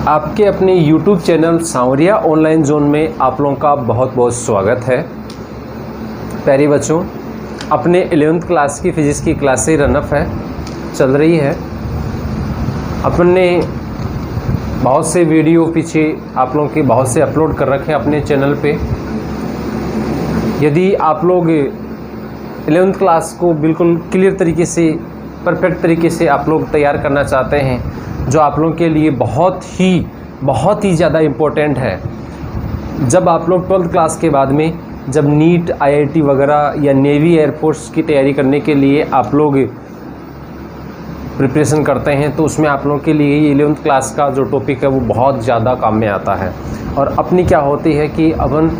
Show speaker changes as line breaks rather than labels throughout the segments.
आपके अपने YouTube channel सांवरिया online zone में आप लोगों का बहुत बहुत स्वागत है। प्यारे बच्चों, अपने 11th क्लास की फ़िज़िक्स की क्लासें रनअप है, चल रही है। अपन ने बहुत से वीडियो पीछे आप लोगों के बहुत से अपलोड कर रखे हैं अपने चैनल पे। यदि आप लोग 11th क्लास को बिल्कुल क्लियर तरीके से, परफेक्ट तरीके से आप लोग तैयार करना चाहते हैं, जो आप लोगों के लिए बहुत ही ज़्यादा इम्पोर्टेंट है। जब आप लोग 12th क्लास के बाद में जब नीट, IIT वगैरह या नेवी, एयरफोर्स की तैयारी करने के लिए आप लोग प्रिपरेशन करते हैं, तो उसमें आप लोगों के लिए 11th क्लास का जो टॉपिक है वो बहुत ज़्यादा काम में आता है। और अपनी क्या होती है कि अपन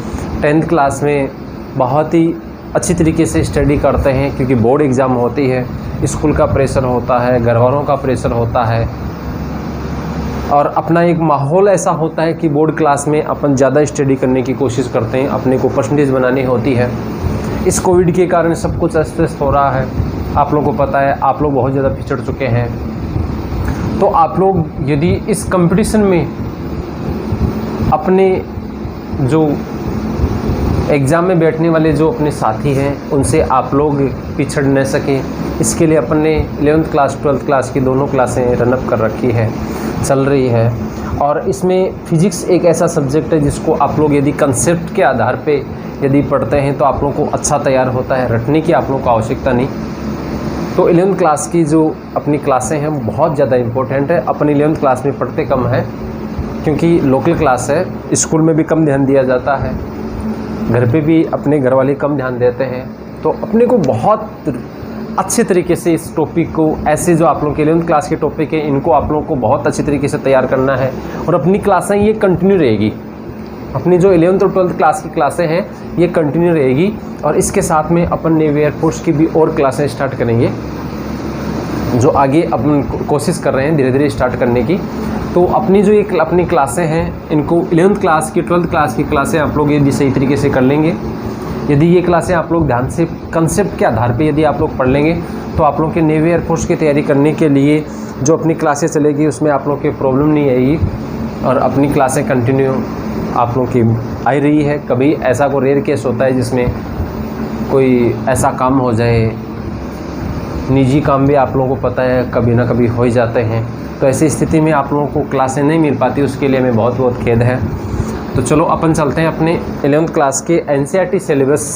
10th क्लास में बहुत ही अच्छी तरीके से स्टडी करते हैं, क्योंकि बोर्ड एग्ज़ाम होती है, स्कूल का प्रेशर होता है, घर वालों का प्रेशर होता है, और अपना एक माहौल ऐसा होता है कि बोर्ड क्लास में अपन ज़्यादा स्टडी करने की कोशिश करते हैं, अपने को परसेंटेज बनानी होती है। इस कोविड के कारण सब कुछ अस्त हो रहा है, आप लोगों को पता है, आप लोग बहुत ज़्यादा पिछड़ चुके हैं। तो आप लोग यदि इस कंपटीशन में अपने जो एग्ज़ाम में बैठने वाले जो अपने साथी हैं उनसे आप लोग पिछड़ न सकें, इसके लिए अपन ने 11th क्लास 12th क्लास की दोनों क्लासें रनअप कर रखी है, चल रही है। और इसमें फ़िज़िक्स एक ऐसा सब्जेक्ट है जिसको आप लोग यदि कंसेप्ट के आधार पे यदि पढ़ते हैं तो आप लोगों को अच्छा तैयार होता है, रटने की आप लोगों को आवश्यकता नहीं। तो 11th क्लास की जो अपनी क्लासें हैं वो बहुत ज़्यादा इम्पोर्टेंट है। अपन 11th क्लास में पढ़ते कम है, क्योंकि लोकल क्लास है, स्कूल में भी कम ध्यान दिया जाता है, घर पे भी अपने घर वाले कम ध्यान देते हैं। तो अपने को बहुत अच्छे तरीके से इस टॉपिक को, ऐसे जो आप लोगों के 11th क्लास के टॉपिक है, इनको आप लोगों को बहुत अच्छे तरीके से तैयार करना है। और अपनी क्लासें ये कंटिन्यू रहेगी, अपनी जो 11th और 12th क्लास की क्लासें हैं ये कंटिन्यू रहेगी। और इसके साथ में अपन नेवी, एयरफोर्स की भी और क्लासें स्टार्ट करेंगे, जो आगे अपन कोशिश कर रहे हैं धीरे धीरे स्टार्ट करने की। तो अपनी जो एक अपनी क्लासें हैं, इनको 11th क्लास की, 12th क्लास की क्लासें आप लोग यदि सही तरीके से कर लेंगे, यदि ये क्लासें आप लोग ध्यान से कंसेप्ट के आधार पे यदि आप लोग पढ़ लेंगे, तो आप लोग के नेवी, एयरफोर्स की तैयारी करने के लिए जो अपनी क्लासें चलेगी उसमें आप लोग की प्रॉब्लम नहीं आएगी। और अपनी क्लासें कंटिन्यू आप लोग की आई रही है। कभी ऐसा कोई रेयर केस होता है जिसमें कोई ऐसा काम हो जाए, निजी काम भी आप लोगों को पता है कभी ना कभी हो ही जाते हैं, तो ऐसी स्थिति में आप लोगों को क्लासें नहीं मिल पाती, उसके लिए हमें बहुत बहुत खेद है। तो चलो अपन चलते हैं अपने 11th क्लास के NCERT सिलेबस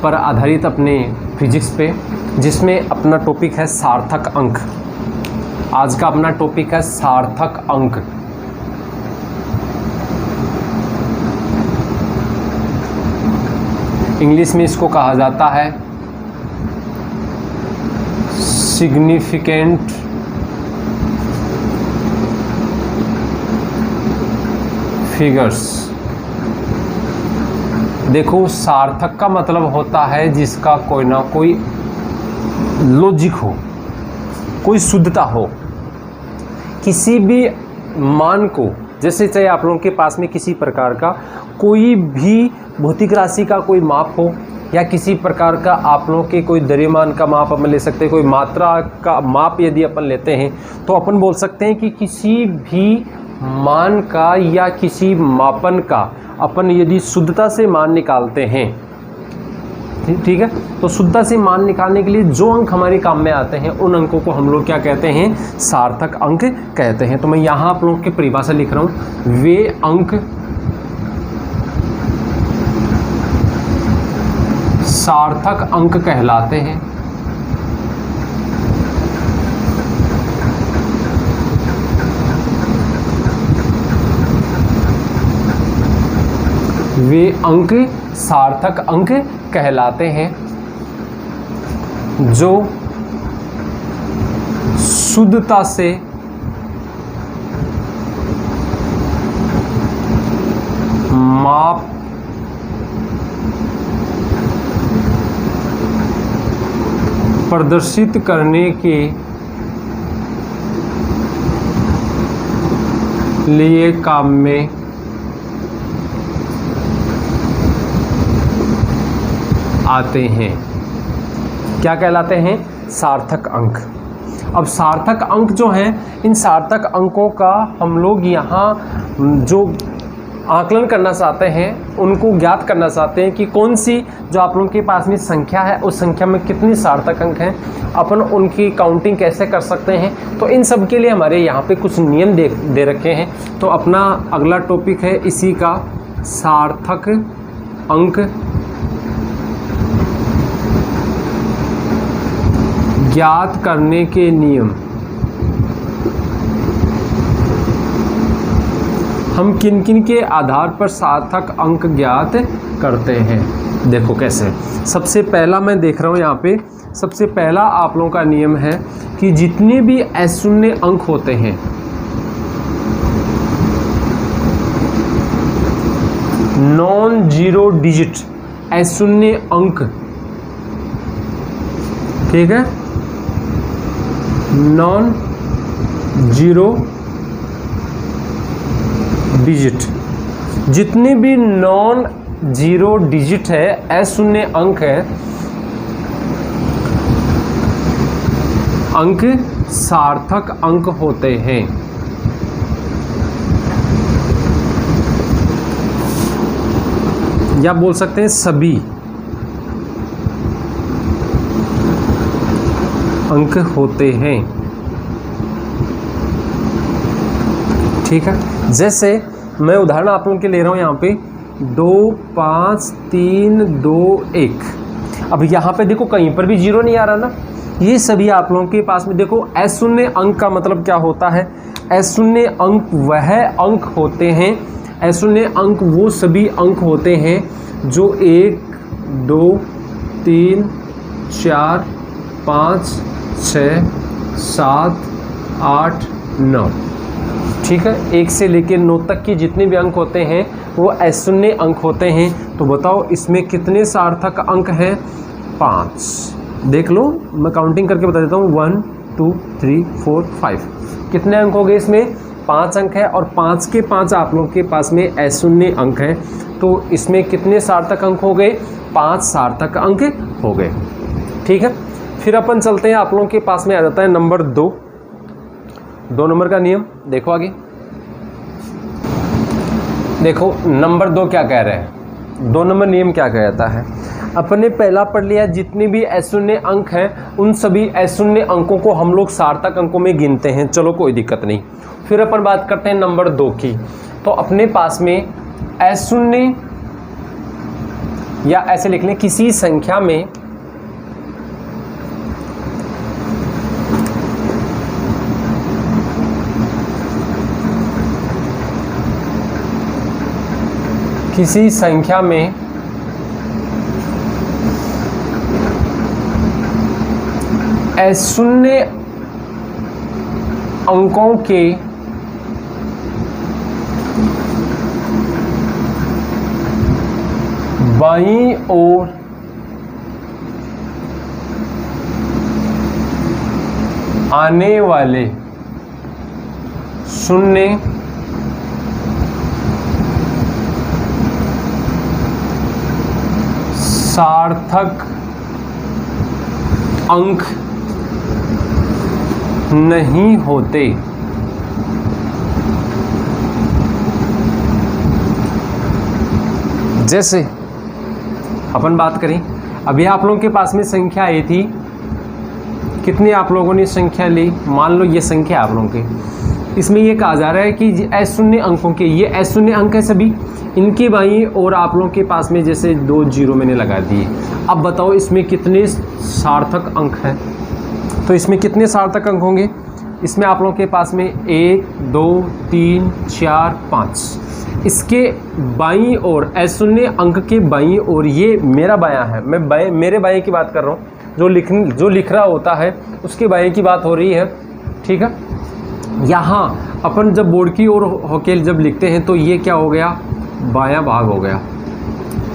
पर आधारित अपने फिजिक्स पे, जिसमें अपना टॉपिक है सार्थक अंक। आज का अपना टॉपिक है सार्थक अंक। इंग्लिश में इसको कहा जाता है सिग्निफिकेंट फिगर्स। देखो, सार्थक का मतलब होता है जिसका कोई ना कोई लॉजिक हो, कोई शुद्धता हो, किसी भी मान को, जैसे चाहे आप लोगों के पास में किसी प्रकार का कोई भी भौतिक राशि का कोई माप हो, या किसी प्रकार का आप लोगों के कोई द्रव्यमान का माप अपन ले सकते हैं, कोई मात्रा का माप यदि अपन लेते हैं, तो अपन बोल सकते हैं कि किसी भी मान का या किसी मापन का अपन यदि शुद्धता से मान निकालते हैं, ठीक है, तो शुद्धता से मान निकालने के लिए जो अंक हमारे काम में आते हैं उन अंकों को हम लोग क्या कहते हैं, सार्थक अंक कहते हैं। तो मैं यहाँ आप लोगों की परिभाषा लिख रहा हूँ, वे अंक सार्थक अंक कहलाते हैं। वे अंक सार्थक अंक कहलाते हैं जो शुद्धता से माप प्रदर्शित करने के लिए काम में आते हैं। क्या कहलाते हैं? सार्थक अंक। अब सार्थक अंक जो हैं, इन सार्थक अंकों का हम लोग यहाँ जो आकलन करना चाहते हैं, उनको ज्ञात करना चाहते हैं कि कौन सी जो आप लोगों के पास में संख्या है, उस संख्या में कितनी सार्थक अंक हैं, अपन उनकी काउंटिंग कैसे कर सकते हैं। तो इन सब के लिए हमारे यहाँ पे कुछ नियम दे रखे हैं। तो अपना अगला टॉपिक है इसी का, सार्थक अंक ज्ञात करने के नियम। हम किन किन के आधार पर सार्थक अंक ज्ञात करते हैं, देखो कैसे। सबसे पहला मैं देख रहा हूँ यहाँ पे, सबसे पहला आप लोगों का नियम है कि जितने भी अशून्य अंक होते हैं, नॉन जीरो डिजिट अशून्य अंक, ठीक है, नॉन जीरो डिजिट, जितने भी नॉन जीरो डिजिट है, अशून्य अंक है, अंक सार्थक अंक होते हैं। या बोल सकते हैं सभी अंक होते हैं, ठीक है। जैसे मैं उदाहरण आप लोगों के ले रहा हूँ यहाँ पे 2 5 3 2 1। अब यहाँ पे देखो कहीं पर भी जीरो नहीं आ रहा ना, ये सभी आप लोगों के पास में देखो अशून्य अंक का मतलब क्या होता है। अशून्य अंक वह अंक होते हैं, अशून्य अंक वो सभी अंक होते हैं जो 1 2 3 4 5 6 7 8 9, ठीक है। 1 से लेकर 9 तक के जितने भी अंक होते हैं वो अशून्य अंक होते हैं। तो बताओ इसमें कितने सार्थक अंक हैं? 5। देख लो, मैं काउंटिंग करके बता देता हूँ, 1 2 3 4 5। कितने अंक हो गए इसमें? 5 अंक है, और 5 के 5 आप लोगों के पास में अशून्य अंक हैं। तो इसमें कितने सार्थक अंक हो गए? 5 सार्थक अंक हो गए, ठीक है। फिर अपन चलते हैं, आप लोगों के पास में आ जाता है नंबर 2 नंबर का नियम। देखो आगे, देखो नंबर 2 क्या कह रहे हैं, 2 नंबर नियम क्या कहता है। अपने पहला पढ़ लिया, जितने भी अशून्य अंक हैं उन सभी अशून्य अंकों को हम लोग सार्थक अंकों में गिनते हैं। चलो कोई दिक्कत नहीं। फिर अपन बात करते हैं नंबर 2 की। तो अपने पास में अशून्य, या ऐसे लिख लें, किसी संख्या में अशून्य अंकों के बाईं ओर आने वाले शून्य सार्थक अंक नहीं होते। जैसे अपन बात करें, अभी आप लोगों के पास में संख्या आई थी, कितनी आप लोगों ने संख्या ली? मान लो ये संख्या आप लोगों के, इसमें ये कहा जा रहा है कि अशून्य अंकों के, ये अशून्य अंक है सभी, इनकी बाईं और आप लोगों के पास में जैसे 2 जीरो मैंने लगा दिए। अब बताओ इसमें कितने सार्थक अंक हैं? तो इसमें कितने सार्थक अंक होंगे? इसमें आप लोगों के पास में 1 2 3 4 5। इसके बाईं ओर, अशून्य अंक के बाईं ओर, ये मेरा बायां है, मैं मेरे बाएं की बात कर रहा हूँ, जो लिख रहा होता है उसके बाएं की बात हो रही है, ठीक है। यहाँ अपन जब बोर्ड की ओर होके जब लिखते हैं तो ये क्या हो गया? बायां भाग हो गया,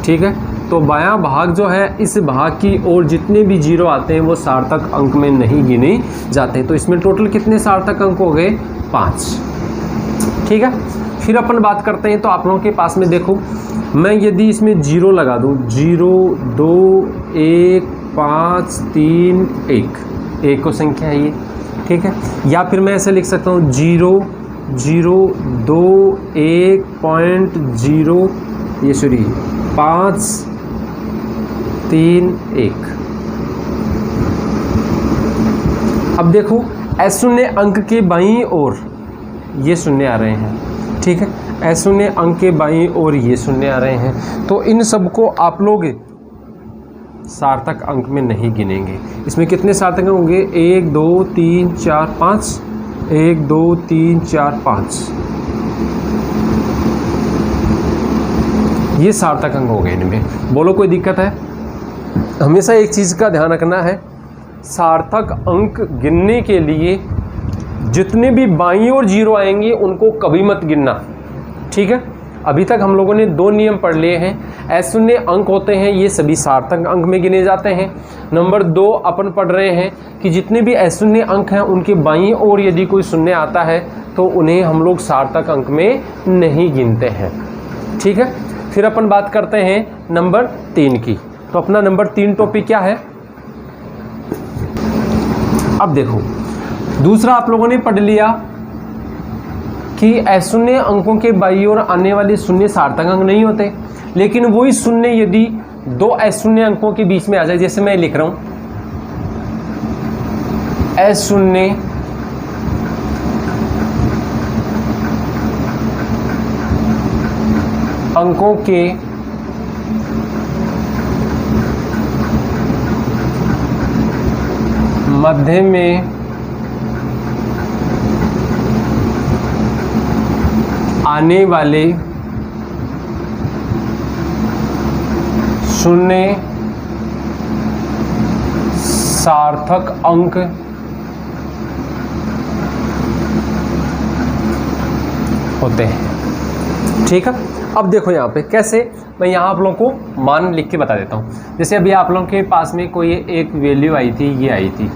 ठीक है। तो बायां भाग जो है, इस भाग की ओर जितने भी जीरो आते हैं वो सार्थक अंक में नहीं गिने जाते। तो इसमें टोटल कितने सार्थक अंक हो गए? 5, ठीक है। फिर अपन बात करते हैं, तो आप लोगों के पास में देखो, मैं यदि इसमें जीरो लगा दूँ, 0 2 1 5 3 1, एक को संख्या है ये। ठीक है। या फिर मैं ऐसे लिख सकता हूँ 0 0 2 1.0 ये सॉरी 5 3 1। अब देखो शून्य अंक के बाईं ओर ये शून्य आ रहे हैं, ठीक है। शून्य अंक के बाईं ओर ये शून्य आ रहे हैं, तो इन सब को आप लोग सार्थक अंक में नहीं गिनेंगे। इसमें कितने सार्थक होंगे? 1 2 3 4 5, 1 2 3 4 5, ये सार्थक अंक हो गए इनमें। बोलो कोई दिक्कत है? हमेशा एक चीज़ का ध्यान रखना है, सार्थक अंक गिनने के लिए जितने भी बाईं ओर जीरो आएंगे उनको कभी मत गिनना, ठीक है। अभी तक हम लोगों ने 2 नियम पढ़ लिए हैं। शून्य अंक होते हैं ये सभी सार्थक अंक में गिने जाते हैं। नंबर 2 अपन पढ़ रहे हैं कि जितने भी शून्य अंक हैं उनके बाईं ओर यदि कोई शून्य आता है तो उन्हें हम लोग सार्थक अंक में नहीं गिनते हैं, ठीक है। फिर अपन बात करते हैं नंबर 3 की। तो अपना नंबर 3 टॉपिक क्या है? अब देखो, दूसरा आप लोगों ने पढ़ लिया कि शून्य अंकों के बाईं ओर आने वाले शून्य सार्थक अंक नहीं होते, लेकिन वही शून्य यदि 2 शून्य अंकों के बीच में आ जाए, जैसे मैं लिख रहा हूं शून्य अंकों के मध्य में आने वाले शून्य सार्थक अंक होते हैं, ठीक है। अब देखो यहाँ पे कैसे, मैं यहाँ आप लोगों को मान लिख के बता देता हूँ। जैसे अभी आप लोगों के पास में कोई एक वैल्यू आई थी, ये आई थी,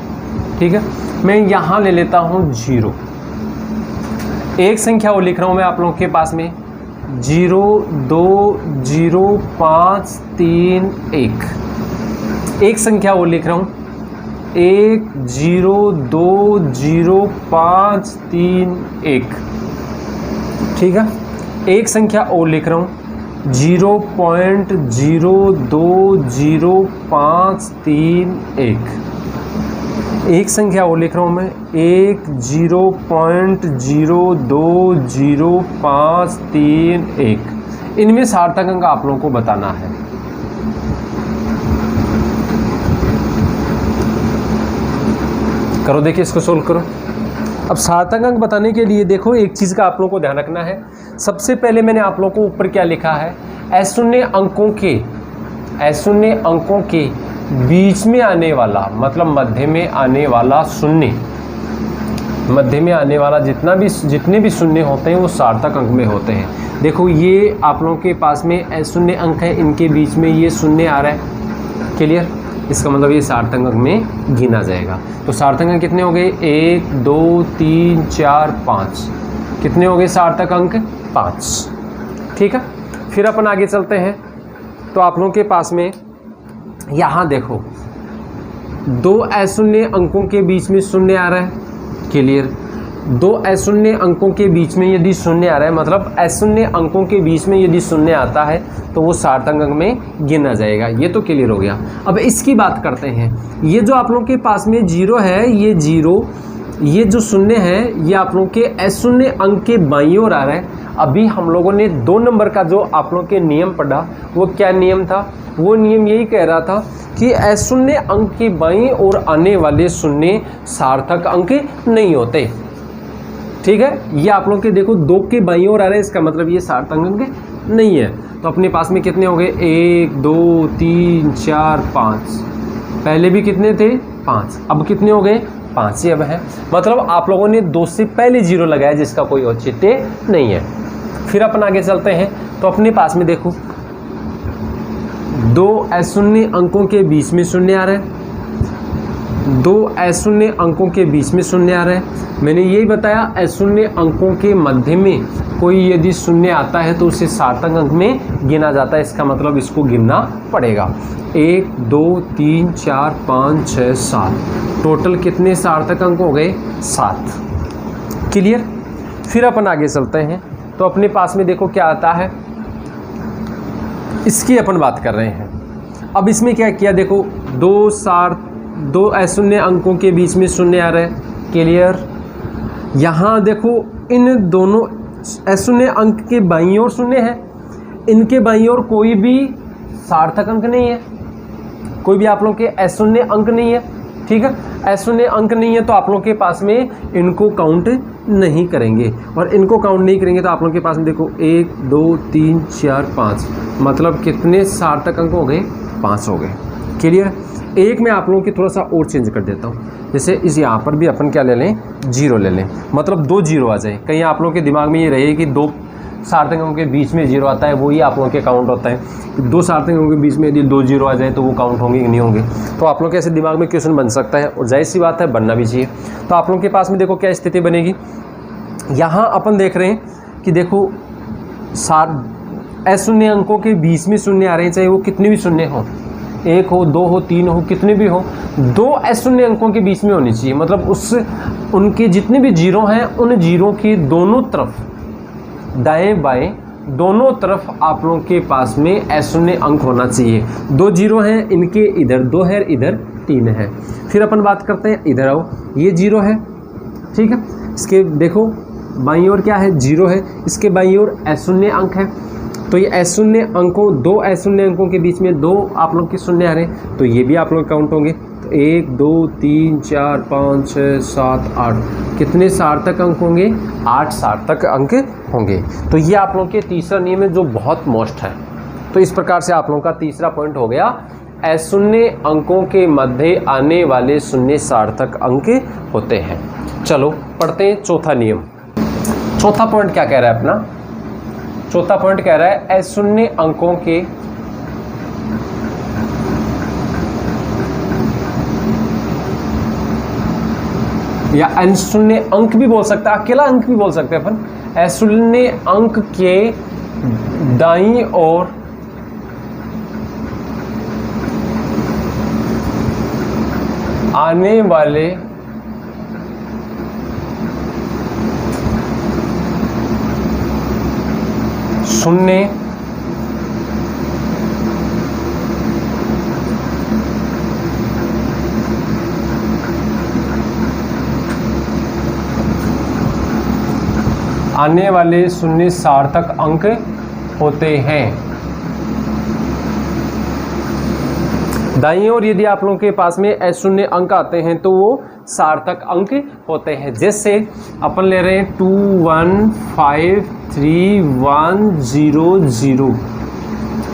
ठीक है। मैं यहाँ ले लेता हूँ 0, एक संख्या वो लिख रहा हूँ मैं आप लोगों के पास में 0 2 0 5 3 1, एक संख्या वो लिख रहा हूँ 1 0 2 0 5 3 1, ठीक है। एक संख्या और लिख रहा हूँ 0.020531, एक संख्या और लिख रहा हूँ मैं 10.020531। इनमें सार्थक अंक आप लोगों को बताना है। करो, देखिए इसको सोल्व करो। अब सार्थक अंक बताने के लिए देखो एक चीज़ का आप लोगों को ध्यान रखना है। सबसे पहले मैंने आप लोगों को ऊपर क्या लिखा है, शून्य अंकों के बीच में आने वाला, मतलब मध्य में आने वाला शून्य, मध्य में आने वाला जितने भी शून्य होते हैं वो सार्थक अंक में होते हैं। देखो ये आप लोगों के पास में शून्य अंक है, इनके बीच में ये शून्य आ रहा है, क्लियर। इसका मतलब ये सार्थक अंक में गिना जाएगा। तो सार्थक अंक कितने हो गए? 1 2 3 4 5, कितने हो गए सार्थक अंक? 5, ठीक है। फिर अपन आगे चलते हैं। तो आप लोगों के पास में यहाँ देखो 2 अशून्य अंकों के बीच में शून्य आ रहा है, क्लियर। 2 अशून्य अंकों के बीच में यदि शून्य आ रहा है, मतलब अशून्य अंकों के बीच में यदि शून्य आता है तो वो सार्थक अंक में गिना जाएगा। ये तो क्लियर हो गया। अब इसकी बात करते हैं। ये जो आप लोगों के पास में 0 है, ये 0, ये जो शून्य है ये आप लोगों के अशून्य अंक के बाईं ओर आ रहा है। अभी हम लोगों ने 2 नंबर का जो आप लोगों के नियम पढ़ा, वो क्या नियम था? वो नियम यही कह रहा था कि अशून्य अंक के बाईं ओर आने वाले शून्य सार्थक अंक नहीं होते, ठीक है। ये आप लोग के देखो 2 के बाईं ओर आ रहे हैं, इसका मतलब ये सार्थक अंक नहीं है। तो अपने पास में कितने हो गए? 1 2 3 4 5, पहले भी कितने थे? 5, अब कितने हो गए? 5 ही अब है। मतलब आप लोगों ने 2 से पहले 0 लगाया, जिसका कोई औचित्य नहीं है। फिर अपन आगे चलते हैं। तो अपने पास में देखो 2 अशून्य अंकों के बीच में शून्य आ रहा है, दो अशून्य अंकों के बीच में शून्य आ रहे हैं। मैंने यही बताया अशून्य अंकों के मध्य में कोई यदि शून्य आता है तो उसे सार्थक अंक में गिना जाता है। इसका मतलब इसको गिनना पड़ेगा। 1 2 3 4 5 6 7 टोटल कितने सार्थक अंक हो गए? 7। क्लियर। फिर अपन आगे चलते हैं तो अपने पास में देखो क्या आता है, इसकी अपन बात कर रहे हैं। अब इसमें क्या किया, देखो दो अशून्य अंकों के बीच में शून्य आ रहे हैं। क्लियर। यहाँ देखो इन दोनों अशून्य अंक के बाईं ओर शून्य है, इनके बाईं ओर कोई भी सार्थक अंक नहीं है, कोई भी आप लोग के अशून्य अंक नहीं है। ठीक है, अशून्य अंक नहीं है तो आप लोग के पास में इनको काउंट नहीं करेंगे, और इनको काउंट नहीं करेंगे तो आप लोग के पास में देखो 1 2 3 4 5 मतलब कितने सार्थक अंक हो गए? 5 हो गए। क्लियर। एक में आप लोगों की थोड़ा सा और चेंज कर देता हूँ, जैसे इस यहाँ पर भी अपन क्या ले लें? 0 ले लें, मतलब 2 0 आ जाए। कहीं आप लोगों के दिमाग में ये रहे कि 2 सार्थक अंकों के बीच में 0 आता है, वही आप लोगों के काउंट होता है। 2 सार्थक अंकों के बीच में यदि 2 0 आ जाए तो वो काउंट होंगे कि नहीं होंगे? तो आप लोग के ऐसे दिमाग में क्वेश्चन बन सकता है, और जाहिर सी बात है बनना भी चाहिए। तो आप लोगों के पास में देखो क्या स्थिति बनेगी। यहाँ अपन देख रहे हैं कि देखो अशून्य अंकों के बीच में शून्य आ रहे हैं, चाहे वो कितने भी शून्य हो, 1 हो 2 हो 3 हो कितने भी हो, 2 अशून्य अंकों के बीच में होनी चाहिए। मतलब उनके जितने भी जीरो हैं उन जीरो के दोनों तरफ, दाएं बाएं दोनों तरफ आप लोगों के पास में अशून्य अंक होना चाहिए। 2 जीरो हैं, इनके इधर 2 है, इधर 3 है। फिर अपन बात करते हैं, इधर आओ, ये 0 है। ठीक है, इसके देखो बाईं ओर क्या है? 0 है, इसके बाईं ओर अशून्य अंक है। तो ये अशून्य अंकों, 2 अशून्य अंकों के बीच में 2 आप लोग के शून्य आ रहे हैं, तो ये भी आप लोग काउंट होंगे। तो 1 2 3 4 5 6 7 8 कितने सार्थक अंक होंगे? 8 सार्थक अंक होंगे। तो ये आप लोग के तीसरा नियम है जो बहुत मोस्ट है। तो इस प्रकार से आप लोगों का तीसरा पॉइंट हो गया, अशून्य अंकों के मध्य आने वाले शून्य सार्थक अंक होते हैं। चलो पढ़ते हैं चौथा नियम। चौथा पॉइंट क्या कह रहा है अपना? चौथा पॉइंट कह रहा है अशून्य अंकों के या अशून्य अंक भी बोल सकते हैं, अकेला अंक भी बोल सकते हैं अपन। अशून्य अंक के दाईं ओर आने वाले शून्य आने वाले शून्य सार्थक अंक होते हैं। दाईं ओर यदि आप लोगों के पास में अशून्य अंक आते हैं तो वो सार्थक अंक होते हैं। जैसे अपन ले रहे हैं 2 1 5 3 1 0 0,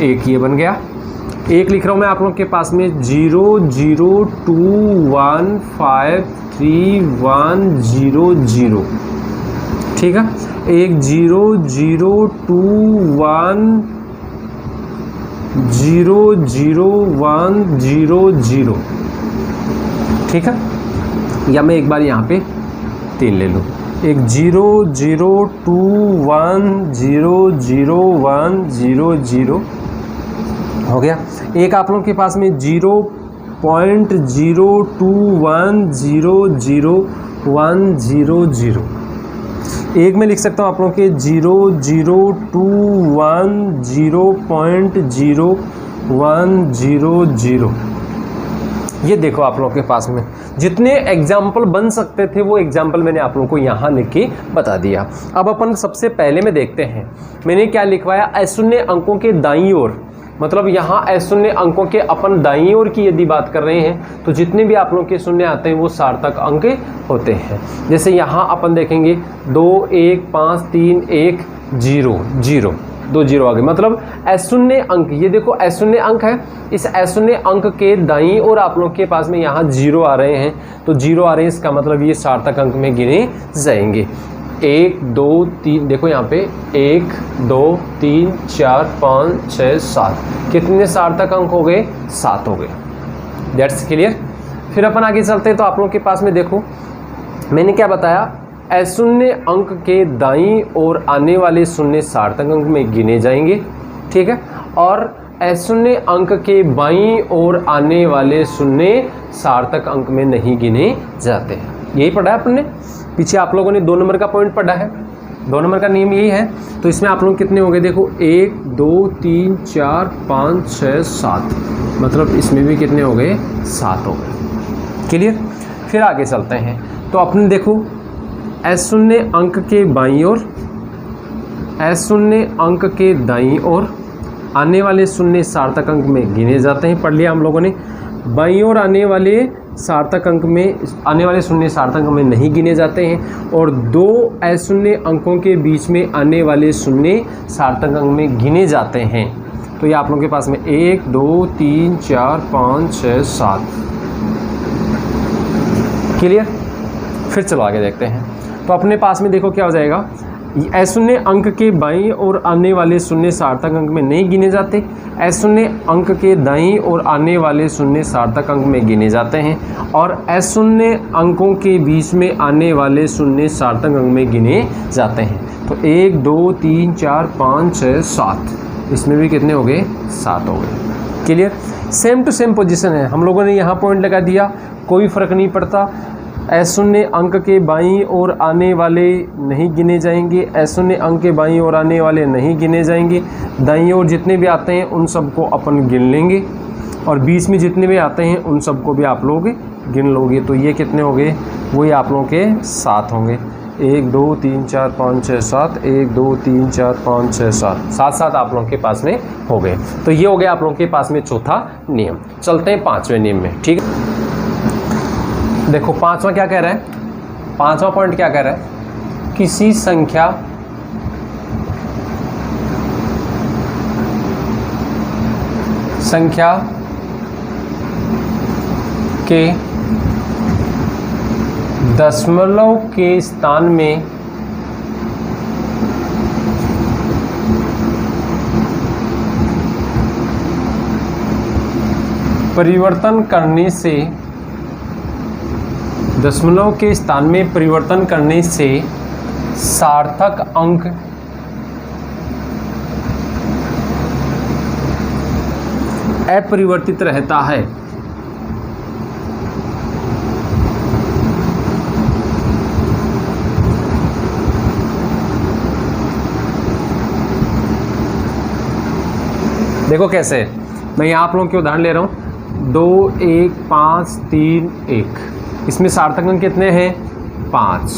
एक ये बन गया। एक लिख रहा हूँ मैं आप लोग के पास में 0 0 2 1 5 3 1 0 0। ठीक है, एक 0 0 2 1 0 0 1 0 0। ठीक है, या मैं एक बार यहाँ पे 3 ले लूँ, एक 0 0 2 1 0 0 1 0 0 हो गया। एक आप लोगों के पास में 0.021 0 0 1 0 0। एक में लिख सकता हूँ आप लोगों के 0 0 2 1 0.01 0 0। ये देखो आप लोगों के पास में जितने एग्जाम्पल बन सकते थे वो एग्जाम्पल मैंने आप लोगों को यहाँ लिख के बता दिया। अब अपन सबसे पहले में देखते हैं मैंने क्या लिखवाया, अशून्य अंकों के दाईं ओर, मतलब यहाँ अशून्य अंकों के अपन दाईं ओर की यदि बात कर रहे हैं तो जितने भी आप लोगों के शून्य आते हैं वो सार्थक अंक होते हैं। जैसे यहाँ अपन देखेंगे 2 1 5 3 1 0 0, 2 0 आ गए, मतलब अशून्य अंक। ये देखो अशून्य अंक है, इस अशून्य अंक के दाईं ओर आप लोग के पास में यहाँ 0 आ रहे हैं, तो 0 आ रहे हैं, इसका मतलब ये सार्थक अंक में गिने जाएंगे। 1 2 3, देखो यहाँ पे 1 2 3 4 5 6 7 कितने सार्थक अंक हो गए? 7 हो गए। That's clear. फिर अपन आगे चलते हैं। तो आप लोगों के पास में देखो मैंने क्या बताया, अशून्य अंक के दाईं ओर आने वाले शून्य सार्थक अंक में गिने जाएंगे, ठीक है, और अशून्य अंक के बाईं ओर आने वाले शून्य सार्थक अंक में नहीं गिने जाते हैं। यही पढ़ा है अपन ने पीछे, आप लोगों ने 2 नंबर का पॉइंट पढ़ा है, 2 नंबर का नियम यही है। तो इसमें आप लोग कितने हो गए देखो, 1 2 3 4 5 6 7, मतलब इसमें भी कितने हो गए, 7 हो गए। क्लियर। फिर आगे चलते हैं। तो अपने देखो अशून्य अंक के बाईं ओर, अशून्य अंक के दाईं ओर आने वाले शून्य सार्थक अंक में गिने जाते हैं, पढ़ लिया हम लोगों ने। बाईं ओर आने वाले सार्थक अंक में, आने वाले शून्य सार्थक अंक में नहीं गिने जाते हैं, और 2 अशून्य अंकों के बीच में आने वाले शून्य सार्थक अंक में गिने जाते हैं। तो ये आप लोगों के पास में 1 2 3 4 5 6 7। क्लियर। फिर चलो आगे देखते हैं। तो अपने पास में देखो क्या हो जाएगा, अशून्य अंक के बाईं ओर आने वाले शून्य सार्थक अंक में नहीं गिने जाते, अशून्य अंक के दाईं ओर आने वाले शून्य सार्थक अंक में गिने जाते हैं, और अशून्य अंकों के बीच में आने वाले शून्य सार्थक अंक में गिने जाते हैं। तो 1 2 3 4 5 6 7, इसमें भी कितने हो गए, 7 हो गए। Clear. Same to same position है, हम लोगों ने यहाँ पॉइंट लगा दिया, कोई फर्क नहीं पड़ता। अशून्य अंक के बाईं ओर आने वाले नहीं गिने जाएंगे, अशून्य अंक के बाईं ओर आने वाले नहीं गिने जाएंगे, दाईं ओर जितने भी आते हैं उन सबको अपन गिन लेंगे, और बीच में जितने भी आते हैं उन सबको भी आप लोग गिन लोगे। तो ये कितने हो गए, वही आप लोगों के 7 होंगे। 1 2 3 4 5 6 7, 1 2 3 4 5 6 7, 7 आप लोगों के पास में हो गए। तो ये हो गया आप लोगों के पास में चौथा नियम। चलते हैं 5वें नियम में, ठीक है। देखो 5वां क्या कह रहा है, 5वां पॉइंट क्या कह रहा है, किसी संख्या के दशमलव के स्थान में परिवर्तन करने से, दशमलव के स्थान में परिवर्तन करने से सार्थक अंक अपरिवर्तित रहता है। देखो कैसे, मैं यहाँ आप लोगों के उदाहरण ले रहा हूँ, 2 1 5 3 1, इसमें सार्थक अंक कितने हैं, 5।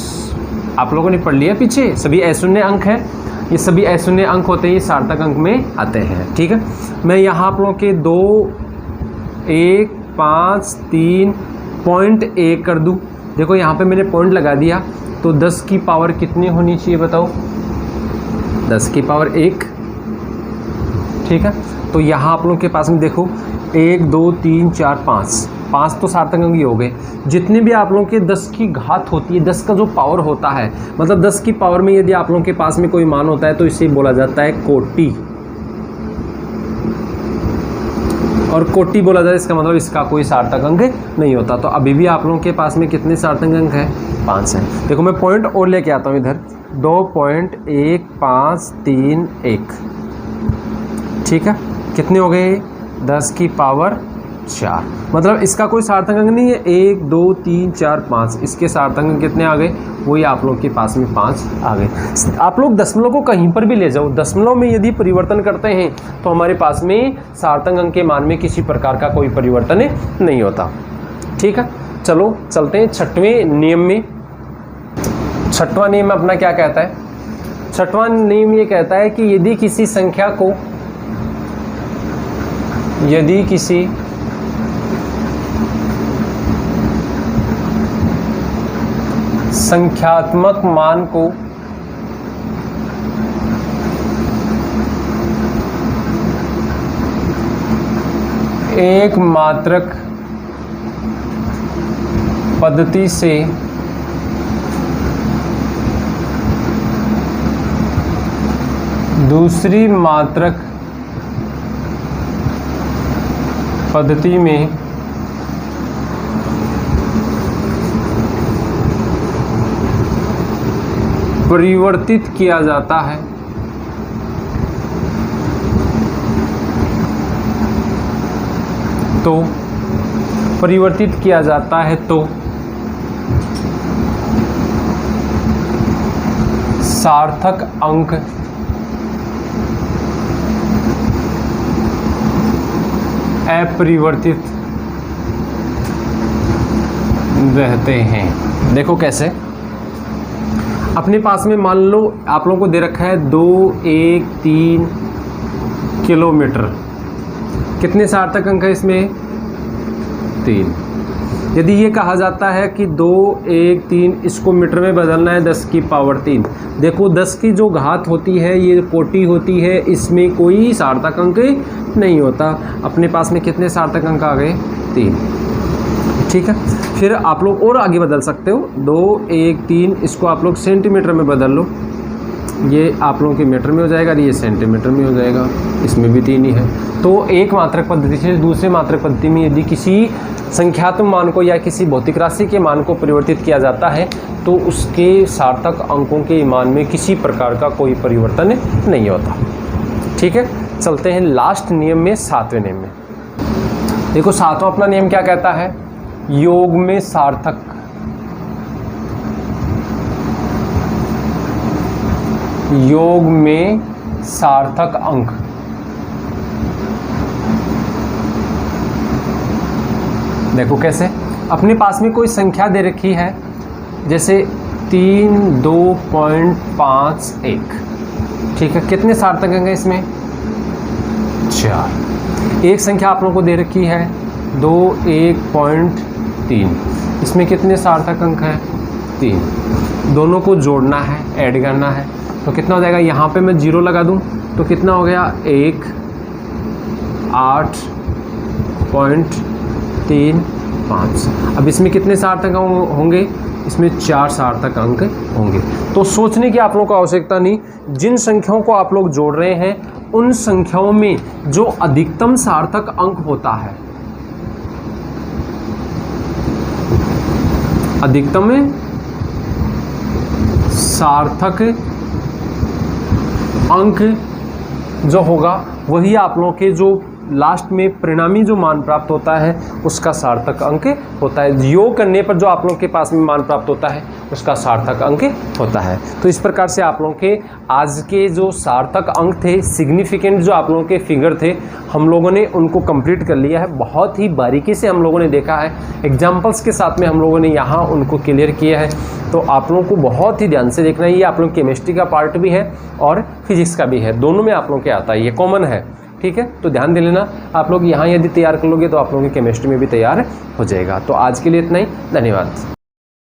आप लोगों ने पढ़ लिया पीछे, सभी अशून्य अंक हैं, ये सभी अशून्य अंक होते हैं, ये सार्थक अंक में आते हैं, ठीक है। मैं यहाँ आप लोगों के 2 1 5 3 पॉइंट 1 कर दूँ। देखो यहाँ पे मैंने पॉइंट लगा दिया, तो 10 की पावर कितनी होनी चाहिए बताओ, 10 की पावर 1, ठीक है। तो यहाँ आप लोगों के पास में देखो 1 2 3 4 5 तो सार्थक अंक ही हो गए। जितने भी आप लोगों के 10 की घात होती है, 10 का जो पावर होता है, मतलब 10 की पावर में यदि आप लोगों के पास में कोई मान होता है तो इसे बोला जाता है कोटि, और कोटि बोला जाए इसका मतलब इसका कोई सार्थक अंक नहीं होता। तो अभी भी आप लोगों के पास में कितने सार्थक अंक हैं, 5 हैं। देखो मैं पॉइंट और लेके आता हूँ इधर, 2.1531, ठीक है। कितने हो गए, 10 की पावर 4, मतलब इसका कोई सार्थक अंक नहीं है। 1 2 3 4 5, इसके सार्थक अंक कितने आ गए, वही आप लोग के पास में 5 आ गए। आप लोग दशमलव को कहीं पर भी ले जाओ, दशमलव में यदि परिवर्तन करते हैं तो हमारे पास में सार्थक अंक के मान में किसी प्रकार का कोई परिवर्तन नहीं होता, ठीक है। चलो चलते हैं 6वें नियम में। 6वां नियम अपना क्या कहता है, 6वां नियम ये कहता है कि यदि किसी संख्या को, यदि किसी संख्यात्मक मान को एक मात्रक पद्धति से दूसरी मात्रक पद्धति में परिवर्तित किया जाता है तो सार्थक अंक अपरिवर्तित रहते हैं। देखो कैसे, अपने पास में मान लो आप लोगों को दे रखा है 2, 1, 3 किलोमीटर। कितने सार्थक अंक है इसमें? 3। यदि ये कहा जाता है कि 2, 1, 3 इसको मीटर में बदलना है 10 की पावर 3। देखो 10 की जो घात होती है ये कोटि होती है, इसमें कोई सार्थक अंक नहीं होता। अपने पास में कितने सार्थक अंक आ गए? 3। ठीक है, फिर आप लोग और आगे बदल सकते हो। 2, 1, 3 इसको आप लोग सेंटीमीटर में बदल लो, ये आप लोगों के मीटर में हो जाएगा और ये सेंटीमीटर में हो जाएगा। इसमें भी 3 ही है। तो एक मात्रक पद्धति से दूसरे मात्रक पद्धति में यदि किसी संख्यात्मक मान को या किसी भौतिक राशि के मान को परिवर्तित किया जाता है तो उसके सार्थक अंकों के मान में किसी प्रकार का कोई परिवर्तन नहीं होता। ठीक है, चलते हैं लास्ट नियम में, 7वें नियम में। देखो 7वां अपना नियम क्या कहता है? योग में सार्थक अंक देखो कैसे, अपने पास में कोई संख्या दे रखी है जैसे 32.51। ठीक है, कितने सार्थक अंक है इसमें? 4। एक संख्या आप लोगों को दे रखी है 21.3, इसमें कितने सार्थक अंक हैं? 3। दोनों को जोड़ना है, ऐड करना है, तो कितना हो जाएगा? यहाँ पे मैं 0 लगा दूँ तो कितना हो गया? 1, 8.35। अब इसमें कितने सार्थक अंक होंगे? इसमें 4 सार्थक अंक होंगे। तो सोचने की आप लोगों को आवश्यकता नहीं, जिन संख्याओं को आप लोग जोड़ रहे हैं उन संख्याओं में जो अधिकतम सार्थक अंक होता है, अधिकतम सार्थक अंक जो होगा वही आप लोगों के जो लास्ट में परिणामी जो मान प्राप्त होता है उसका सार्थक अंक होता है। योग करने पर जो आप लोगों के पास में मान प्राप्त होता है उसका सार्थक अंक होता है। तो इस प्रकार से आप लोगों के आज के जो सार्थक अंक थे, सिग्निफिकेंट जो आप लोगों के फिगर थे, हम लोगों ने उनको कंप्लीट कर लिया है। बहुत ही बारीकी से हम लोगों ने देखा है, एग्जाम्पल्स के साथ में हम लोगों ने यहाँ उनको क्लियर किया है। तो आप लोगों को बहुत ही ध्यान से देखना है। ये आप लोग केमिस्ट्री का पार्ट भी है और फिजिक्स का भी है, दोनों में आप लोगों के आता है, ये कॉमन है। ठीक है, तो ध्यान दे लेना। आप लोग यहाँ यदि तैयार कर लोगे तो आप लोगों की केमिस्ट्री में भी तैयार हो जाएगा। तो आज के लिए इतना ही, धन्यवाद।